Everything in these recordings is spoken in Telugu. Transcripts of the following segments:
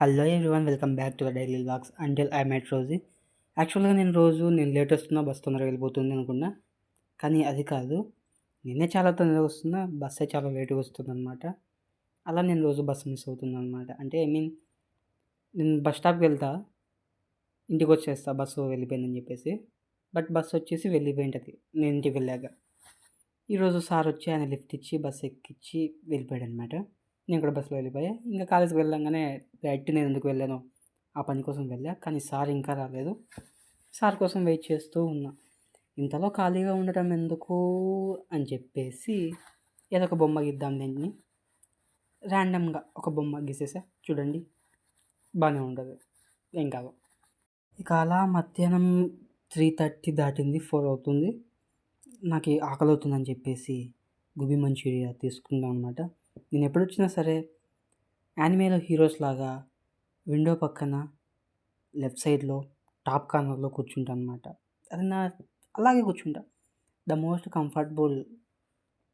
Hello everyone, welcome back to the daily vlogs until I met Rosie. యాక్చువల్గా నేను లేట్ వస్తున్నా, బస్ తొందరగా వెళ్ళిపోతుంది అనుకున్నా. కానీ అది కాదు, నేనే చాలా తొందరగా వస్తున్నా, బస్సే చాలా లేట్గా వస్తుంది అనమాట. అలా నేను రోజు బస్సు మిస్ అవుతుంది అనమాట. అంటే నేను బస్ స్టాప్కి వెళ్తా, ఇంటికి వచ్చేస్తా బస్సు వెళ్ళిపోయిందని చెప్పేసి. బట్ బస్సు వచ్చేసి వెళ్ళిపోయింటుంది నేను ఇంటికి వెళ్ళాక. ఈరోజు సార్ వచ్చి ఆయన లిఫ్ట్ ఇచ్చి బస్సు ఎక్కించి వెళ్ళిపోయాడు అనమాట. నేను కూడా బస్సులో వెళ్ళిపోయా. ఇంకా కాలేజ్కి వెళ్ళంగానే డైరెక్ట్ నేను ఎందుకు వెళ్ళాను, ఆ పని కోసం వెళ్ళా. కానీ సార్ ఇంకా రాలేదు. సార్ కోసం వెయిట్ చేస్తూ ఉన్నా. ఇంతలో ఖాళీగా ఉండటం ఎందుకు అని చెప్పేసి ఏదో ఒక బొమ్మ గీద్దాం దీన్ని. ర్యాండమ్గా ఒక బొమ్మ గీసేసా. చూడండి, బాగానే ఉంటుంది, ఏం కాదు. ఇక అలా మధ్యాహ్నం 3:30 దాటింది, 4 అవుతుంది. నాకు ఆకలి అవుతుందని చెప్పేసి గోబీ మంచూరియా తీసుకున్నాను అనమాట. నేను ఎప్పుడు వచ్చినా సరే యానిమేలో హీరోస్ లాగా విండో పక్కన లెఫ్ట్ సైడ్లో టాప్ కార్నర్లో కూర్చుంటాను అనమాట. అది అలాగే కూర్చుంటా. The most comfortable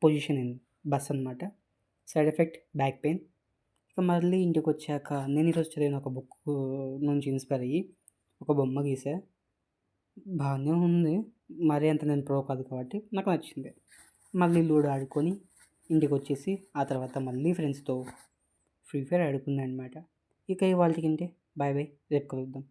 position in bus అనమాట. Side effect back pain. ఇక మళ్ళీ ఇంటికి వచ్చాక నేను ఈరోజు చదివిన ఒక బుక్ నుంచి ఇన్స్పైర్ అయ్యి ఒక బొమ్మ గీసా. బాగానే ఉంది, మరీ అంత నేను ప్రో కాదు కాబట్టి నాకు నచ్చింది. మళ్ళీ లూడో ఆడుకొని ఇంటికి వచ్చేసి ఆ తర్వాత మళ్ళీ ఫ్రెండ్స్తో ఫ్రీ ఫైర్ ఆడుకున్నాను అనమాట. ఇక ఇవాళకి ఇంతే. బాయ్ బాయ్, రేపు కలుద్దాం.